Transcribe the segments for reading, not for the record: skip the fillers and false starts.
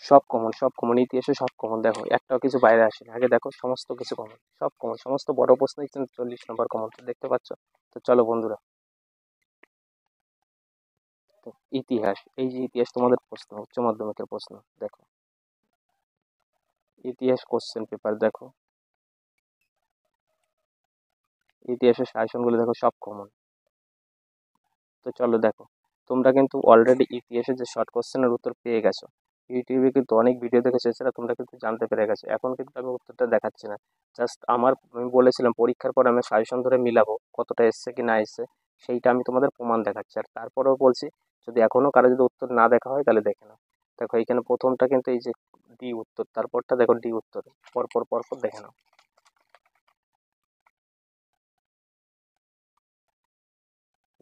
সব কমন ইতিহাসে সব কমন। দেখো একটাও কিছু বাইরে আসেনি, আগে দেখো সমস্ত কিছু কমন, সব কমন, সমস্ত বড় প্রশ্নই কিন্তু 40 নম্বর কমন, তো দেখতে পাচ্ছ। তো চলো বন্ধুরা, তো ইতিহাস, এই যে ইতিহাস তোমাদের প্রশ্ন, উচ্চ মাধ্যমিকের প্রশ্ন, দেখো ইতিহাস কোশ্চেন পেপার দেখো, ইতিহাসের সাজেশনগুলো দেখো সব কমন। তো চলো দেখো, তোমরা কিন্তু অলরেডি ইতিহাসের যে শর্ট কোশ্চেনের উত্তর পেয়ে গেছো, ইউটিউবে কিন্তু অনেক ভিডিও দেখেছো, এছাড়া তোমরা কিন্তু জানতে পেরে গেছো। এখন কিন্তু আমি উত্তরটা দেখাচ্ছি না, জাস্ট আমি বলেছিলাম পরীক্ষার পর আমি সাজেশন ধরে মিলাবো কতটা এসছে কি না এসছে, সেইটা আমি তোমাদের প্রমাণ দেখাচ্ছি। আর তারপরেও বলছি, যদি এখনো কারো যদি উত্তর না দেখা হয় তাহলে দেখে নাও। দেখো এইখানে প্রথমটা কিন্তু এই যে ডি উত্তর, তারপরটা দেখো ডি উত্তর, পরপর পরপর দেখে নাও।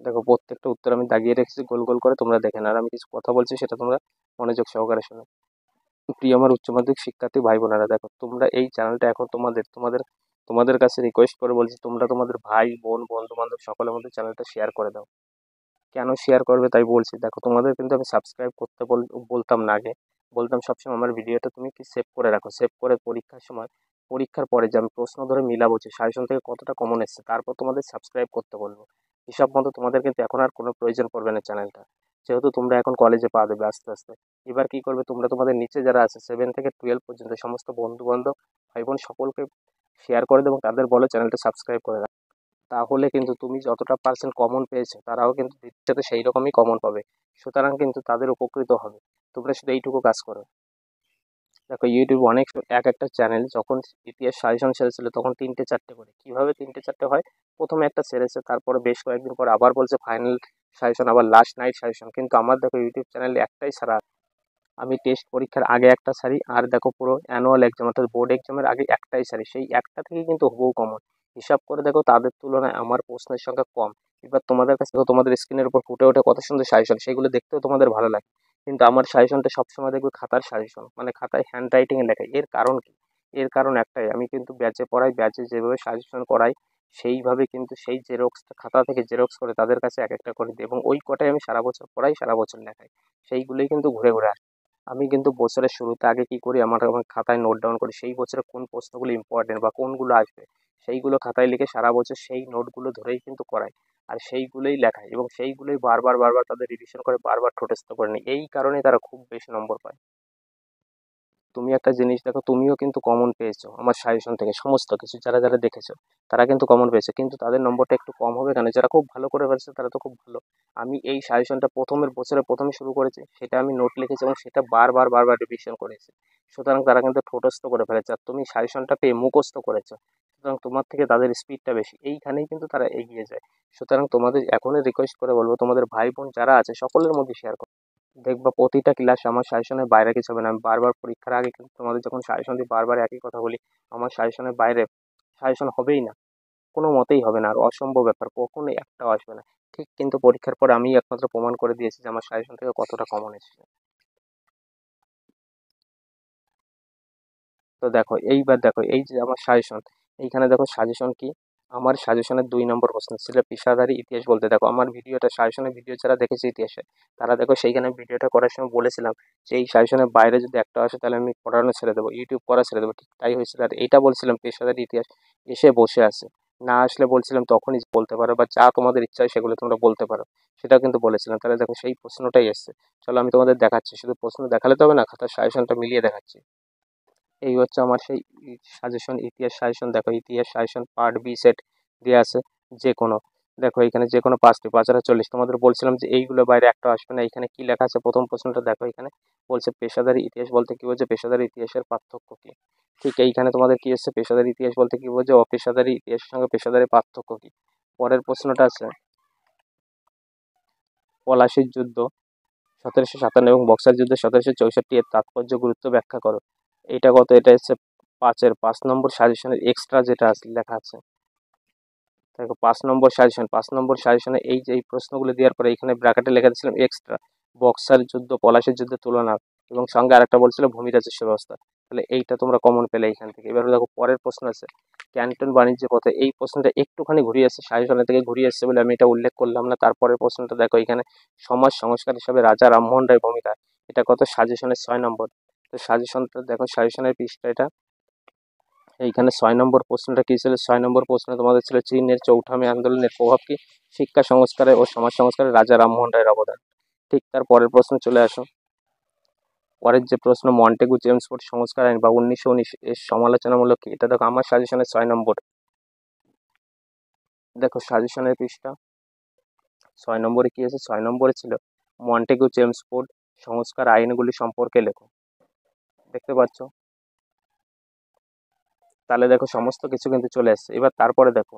দেখো প্রত্যেকটা উত্তর আমি দাগিয়ে রেখেছি গোল গোল করে, তোমরা দেখে নাও। আর আমি কিছু কথা বলছি সেটা তোমরা মনোযোগ সহকারে শোনো। প্রিয় আমার উচ্চ মাধ্যমিক শিক্ষার্থী ভাই বোনেরা, দেখো তোমরা এই চ্যানেলটা এখন তোমাদের তোমাদের তোমাদের কাছে রিকোয়েস্ট করে বলছি, তোমরা তোমাদের ভাই বোন বন্ধু বান্ধব সকলের মধ্যে চ্যানেলটা শেয়ার করে দাও। কেন শেয়ার করবে তাই বলছি, দেখো তোমাদের কিন্তু আমি সাবস্ক্রাইব করতে বলতাম না আগে, বলতাম সবসময় আমার ভিডিওটা তুমি কি সেভ করে রাখো, সেভ করে পরীক্ষার সময়, পরীক্ষার পরে যে আমি প্রশ্ন ধরে মিলাবো যে সাজেশন থেকে কতটা কমন এসছে, তারপর তোমাদের সাবস্ক্রাইব করতে বলবো। হিসাব মতো তোমাদের কিন্তু এখন আর কোনো প্রয়োজন পড়বে না চ্যানেলটা, যেহেতু তোমরা এখন কলেজে পা দেবে আস্তে আস্তে। এবার কি করবে, তোমরা তোমাদের নিচে যারা আছে 7 থেকে 12 পর্যন্ত সমস্ত বন্ধু বান্ধব ভাই বোন সকলকে শেয়ার করে দেবো এবং তাদের বলো চ্যানেলটা সাবস্ক্রাইব করে। তাহলে কিন্তু তুমি যতটা পার্সেন্ট কমন পেয়েছো তারাও কিন্তু দ্বিতীয়তে সেই রকমই কমন পাবে, সুতরাং কিন্তু তাদের উপকৃত হবে। তোমরা শুধু এইটুকু কাজ করো। দেখো ইউটিউব অনেক এক একটা চ্যানেল যখন ইতিহাস সাজেশন ছেড়েছিল তখন 3টে 4টে করে, কিভাবে 3টে 4টে হয়, প্রথমে একটা ছেড়েছে, তারপরে বেশ কয়েকদিন পর আবার বলছে ফাইনাল সাজেশন, আবার লাস্ট নাইট সাজেশন, কিন্তু আমার দেখো ইউটিউব চ্যানেলে একটাই ছাড়া, আমি টেস্ট পরীক্ষার আগে একটা সারি, আর দেখো পুরো অ্যানুয়াল এক্সাম অর্থাৎ বোর্ড এক্সামের আগে একটাই সারি, সেই একটা থেকে কিন্তু হুবহু কমন। হিসাব করে দেখো তাদের তুলনায় আমার প্রশ্নের সংখ্যা কম। এবার তোমাদের কাছে দেখো, তোমাদের স্ক্রিনের উপর ফুটে ওঠে কত সুন্দর সাজেশন, সেগুলো দেখতেও তোমাদের ভালো লাগে, কিন্তু আমার সাজেশনটা সবসময় দেখবে খাতার সাজেশন, মানে খাতায় হ্যান্ড রাইটিং এ লেখা। এর কারণ কি, এর কারণ একটাই, আমি কিন্তু ব্যাচে পড়াই, ব্যাচে যেভাবে সাজেশন করাই সেইভাবে কিন্তু সেই জেরক্সটা খাতা থেকে জেরক্স করে তাদের কাছে এক একটা করে দিই, এবং ওই কটাই আমি সারা বছর পড়াই, সারা বছর লেখাই, সেইগুলোই কিন্তু ঘুরে ঘুরে আসে। আমি কিন্তু বছরের শুরুতে আগে কি করি, আমার খাতায় নোট ডাউন করি সেই বছরে কোন প্রশ্নগুলো ইম্পর্টেন্ট বা কোনগুলো আসবে, সেইগুলো খাতায় লিখে সারা বছর সেই নোটগুলো ধরেই কিন্তু করাই, আর সেইগুলোই লেখাই এবং সেইগুলোই বারবার বারবার তাদের রিভিশন করে বারবার ঠোঁটস্থ করে নিই, এই কারণে তারা খুব বেশি নম্বর পায়। তুমি একটা জিনিস দেখো, তুমিও কিন্তু কমন পেয়েছো আমার সাজেশন থেকে, সমস্ত কিছু যারা যারা দেখেছো তারা কিন্তু কমন পেয়েছে, কিন্তু তাদের নম্বরটা একটু কম হবে কেন, যারা খুব ভালো করে ফেলছে তারা তো খুব ভালো। আমি এই সাজেশনটা প্রথমের বছরে প্রথমে শুরু করেছি, সেটা আমি নোট লিখেছি এবং সেটা বারবার বারবার রিভিশন করেছি, সুতরাং তারা কিন্তু ঠোঁটস্থ করে ফেলেছে, আর তুমি সাজেশনটা পেয়ে মুখস্থ করেছো, সুতরাং তোমার থেকে তাদের স্পিডটা বেশি, এইখানেই কিন্তু তারা এগিয়ে যায়। সুতরাং তোমাদের এখনই রিকোয়েস্ট করে বলবো, তোমাদের ভাই বোন যারা আছে সকলের মধ্যে শেয়ার করো। দেখবা প্রতিটা ক্লাসে আমার সাজেশনের বাইরে কিছু হবে না, আমি বারবার পরীক্ষার আগে কিন্তু তোমাদের যখন সাজেশন দিই বারবার একই কথা বলি, আমার সাজেশনের বাইরে সাজেশন হবেই না, কোনো মতেই হবে না, আর অসম্ভব ব্যাপার, কখনোই একটাও আসবে না। ঠিক কিন্তু পরীক্ষার পর আমি একমাত্র প্রমাণ করে দিয়েছি যে আমার সাজেশন থেকে কতটা কমন এসেছে। তো দেখো এইবার দেখো এই যে আমার সাজেশন, এইখানে দেখো সাজেশন কি, আমার সাজেশনের 2 নম্বর প্রশ্ন ছিল পেশাদারি ইতিহাস বলতে। দেখো আমার ভিডিওটা, সাজেশনের ভিডিও যারা দেখেছে ইতিহাসে, তারা দেখো সেইখানে ভিডিওটা করার সময় বলেছিলাম যে এই সাজেশনের বাইরে যদি একটা আসে তাহলে আমি পড়ানো ছেড়ে দেবো, ইউটিউব করা ছেড়ে দেবো, ঠিক তাই হয়েছিল। আর এইটা বলছিলাম পেশাদারি ইতিহাস এসে বসে আছে, না আসলে বলছিলাম তখনই বলতে পারো, বা যা তোমাদের ইচ্ছা হয় সেগুলো তোমরা বলতে পারো, সেটাও কিন্তু বলেছিলাম। তাহলে দেখো সেই প্রশ্নটাই এসছে, চলো আমি তোমাদের দেখাচ্ছি, শুধু প্রশ্ন দেখালে তো হবে না, খাতার সাজেশনটা মিলিয়ে দেখাচ্ছি। এই হচ্ছে আমার সেই সাজেশন, ইতিহাস সাজেশন। দেখো ইতিহাস সাজেশন পার্ট বি সেট দেওয়া আছে, যে কোনো, দেখো এখানে যে কোনো 5টি, 5 আর 40, তোমাদের বলছিলাম যে এইগুলো বাইরে একটা আসবে না। এখানে কি লেখা আছে, প্রথম প্রশ্নটা দেখো, এখানে বলছে পেশাদারি ইতিহাস বলতে কি বলছে, পেশাদারি ইতিহাসের পার্থক্য কি। ঠিক এইখানে তোমাদের কি এসছে, পেশাদারি ইতিহাস বলতে কি বলছে, অপেশাদারি ইতিহাসের সঙ্গে পেশাদারি পার্থক্য কি। পরের প্রশ্নটা আছে পলাশির যুদ্ধ 1757 এবং বক্সার যুদ্ধ 1764 এর তাৎপর্য গুরুত্ব ব্যাখ্যা করো। এটা কত, এটা হচ্ছে 5-এর 5 নম্বর সাজেশনের এক্সট্রা যেটা আছে লেখা আছে। দেখো 5 নম্বর সাজেশনে এই যে এই প্রশ্নগুলো দেওয়ার পরে এখানে ব্র্যাকেটে লেখা দিয়েছিলাম এক্সট্রা, বক্সার যুদ্ধ পলাশির যুদ্ধের তুলনা, এবং সঙ্গে আরেকটা বলছিল ভূমি রাজস্ব ব্যবস্থা। তাহলে এইটা তোমরা কমন পেলে এইখান থেকে। এবার দেখো পরের প্রশ্ন আছে ক্যান্টন বাণিজ্য পথে, এই প্রশ্নটা একটুখানি ঘুরিয়ে আসছে, সাজেশনের থেকে ঘুরিয়ে আসছে বলে আমি এটা উল্লেখ করলাম না। তারপরের প্রশ্নটা দেখো, এখানে সমাজ সংস্কার হিসাবে রাজা রামমোহন রায়ের ভূমিকা, এটা কত, সাজেশনের 6 নম্বর। তো সাজেশনটা দেখো, সাজেশনের পৃষ্ঠা এটা। এইখানে 6 নম্বর প্রশ্নটা কী ছিল? 6 নম্বর প্রশ্ন তোমাদের ছিল চীনের চৌঠামি আন্দোলনের প্রভাব কি শিক্ষা সংস্কারে ও সমাজ সংস্কারে রাজা রামমোহন রায়ের অবদান। ঠিক তার পরের প্রশ্ন চলে আসো। পরের যে প্রশ্ন, মন্টেগু চেমসফোর্ড সংস্কার আইন বা 1919 এর সমালোচনামূলক কি? এটা দেখো আমার সাজেশনের 6 নম্বর। দেখো সাজেশনের পৃষ্ঠা 6 নম্বরে কি আছে? 6 নম্বরে ছিল মন্টেগু চেমসফোর্ড সংস্কার আইনগুলি সম্পর্কে লেখো। দেখতে পাচ্ছ? তাহলে দেখো সমস্ত কিছু কিন্তু চলে আসছে। এবার তারপরে দেখো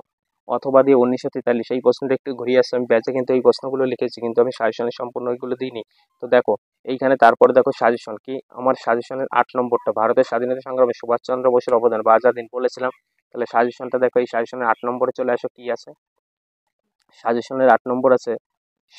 অথবা দিয়ে 1943, এই প্রশ্নটা একটু ঘুরিয়ে আসছে। আমি ব্যাচে কিন্তু এই প্রশ্নগুলো লিখেছি, কিন্তু আমি সাজেশনে সম্পূর্ণ ওইগুলো দিইনি। তো দেখো এইখানে তারপরে দেখো সাজেশন কি, আমার সাজেশনের 8 নম্বরটা, ভারতের স্বাধীনতা সংগ্রামে সুভাষচন্দ্র বোসের অবদান বা আজাদ হিন্দ বলেছিলাম। তাহলে সাজেশনটা দেখো, এই সাজেশনের 8 নম্বরে চলে আসো। কি আছে সাজেশনের 8 নম্বর? আছে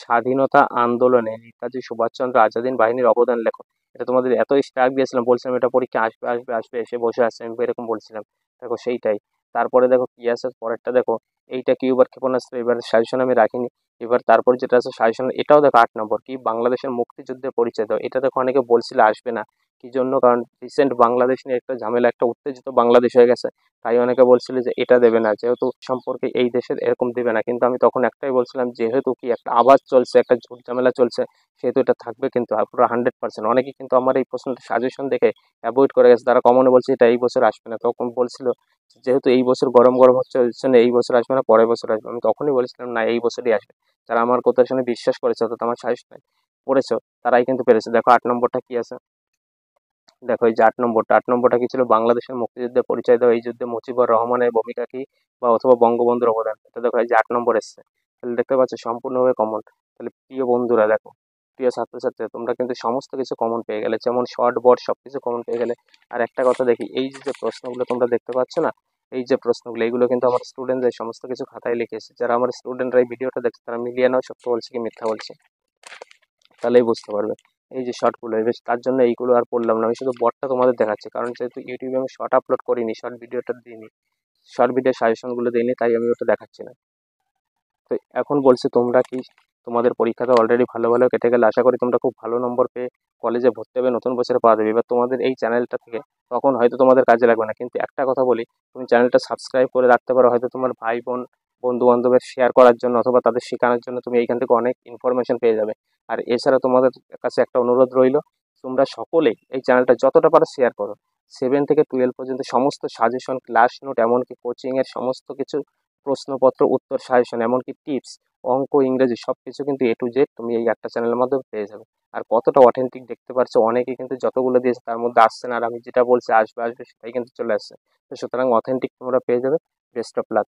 স্বাধীনতা আন্দোলনে নেতাজি সুভাষচন্দ্র আজাদ হিন্দ বাহিনীর অবদান লেখো। এটা তোমাদের এত স্ট্রাক দিয়েছিলাম, বলছিলাম এটা পরীক্ষা আসবে আসবে আসবে, এসে বসে আছে, আমি এরকম বলছিলাম। দেখো সেইটাই। তারপরে দেখো কি আছে পরেরটা, দেখো এইটা কিউবার ক্ষেপণাস্ত্র, এবার সাজেশন আমি রাখিনি। এবার তারপর যেটা আছে সাজেশন, এটাও দেখো 8 নম্বর, কি বাংলাদেশের মুক্তিযুদ্ধের পরিচয় দাও। এটা দেখো অনেকে বলছিল আসবে না, কি জন্য? কারণ রিসেন্ট বাংলাদেশ নিয়ে একটা ঝামেলা, একটা উত্তেজিত বাংলাদেশ হয়ে গেছে, তাই অনেকে বলছিল যে এটা দেবে না, যেহেতু সম্পর্কে এই দেশের এরকম দেবে না। কিন্তু আমি তখন একটাই বলছিলাম, যেহেতু কি একটা আওয়াজ চলছে, একটা ঝুট ঝামেলা চলছে, সেহেতু এটা থাকবে কিন্তু পুরো 100%। অনেকে কিন্তু আমার এই প্রশ্নটা সাজেশন দেখে অ্যাভয়েড করে গেছে, তারা কমনে বলছে এটা এই বছর আসবে না। তখন বলছিল যেহেতু এই বছর গরম গরম হচ্ছে না, এই বছর আসবে না, পরের বছর আসবে। আমি তখনই বলেছিলাম না, এই বছরই আসবে। যারা আমার কথার শুনে বিশ্বাস করেছে, অর্থাৎ আমার সাজেশন পড়েছো, তারাই কিন্তু পেরেছে। দেখো 8 নম্বরটা কি আছে? দেখো এই যে 8 নম্বরটা কি ছিল? বাংলাদেশের মুক্তিযুদ্ধের পরিচয় দাও, এই যুদ্ধে মুজিবুর রহমানের ভূমিকা কি বা অথবা বঙ্গবন্ধুর অবদান। এটা দেখো এই যে 8 নম্বর এসছে। তাহলে দেখতে পাচ্ছ সম্পূর্ণভাবে কমন। তাহলে প্রিয় বন্ধুরা দেখো, প্রিয় ছাত্রছাত্রীরা, তোমরা কিন্তু সমস্ত কিছু কমন পেয়ে গেলে, যেমন শর্ট বর্ড সবকিছু কমন পেয়ে গেলে। আর একটা কথা দেখি, এই যে প্রশ্নগুলো তোমরা দেখতে পাচ্ছ না, এই যে প্রশ্নগুলো, এগুলো কিন্তু আমার স্টুডেন্টদের সমস্ত কিছু খাতায় লিখেছে। যারা আমার স্টুডেন্টরা এই ভিডিওটা দেখছে, তারা মিলিয়ে নাও সত্য বলছে কি মিথ্যা বলছে, তাহলেই বুঝতে পারবে। এই যে শর্টগুলো, বেশ তার জন্য এইগুলো আর পড়লাম না, আমি শুধু বটটা তোমাদের দেখাচ্ছি। কারণ যেহেতু ইউটিউবে আমি শর্ট আপলোড করিনি, শর্ট ভিডিওটা দিইনি, শর্ট ভিডিও সাজেশনগুলো দিইনি, তাই আমি ওটা দেখাচ্ছি না। তো এখন বলছি, তোমরা কি তোমাদের পরীক্ষাটা অলরেডি ভালো ভালো কেটে গেলে, আশা করি তোমরা খুব ভালো নম্বর পেয়ে কলেজে ভর্তি হবে, নতুন বছরে পাওয়া যাবে। এবার তোমাদের এই চ্যানেলটা থেকে তখন হয়তো তোমাদের কাজে লাগবে না, কিন্তু একটা কথা বলি, তুমি চ্যানেলটা সাবস্ক্রাইব করে রাখতে পারো, হয়তো তোমার ভাই বোন বন্ধু বান্ধবের শেয়ার করার জন্য অথবা তাদের শেখানোর জন্য তুমি এইখান থেকে অনেক ইনফরমেশন পেয়ে যাবে। আর এছাড়া তোমাদের কাছে একটা অনুরোধ রইল, তোমরা সকলেই এই চ্যানেলটা যতটা পারো শেয়ার করো। 7 থেকে 12 পর্যন্ত সমস্ত সাজেশন, ক্লাস নোট, এমনকি কোচিংয়ের সমস্ত কিছু, প্রশ্নপত্র, উত্তর, সাজেশন, এমনকি টিপস, অঙ্ক, ইংরেজি সবকিছু কিন্তু A to Z তুমি এই একটা চ্যানেলের মাধ্যমে পেয়ে যাবে। আর কতটা অথেন্টিক দেখতে পারছো, অনেকে কিন্তু যতগুলো দিয়েছে তার মধ্যে আসছে না, আর আমি যেটা বলছি আসবে আসবে সেটাই কিন্তু চলে আসছে। তো সুতরাং অথেন্টিক তোমরা পেয়ে যাবে। Best of luck.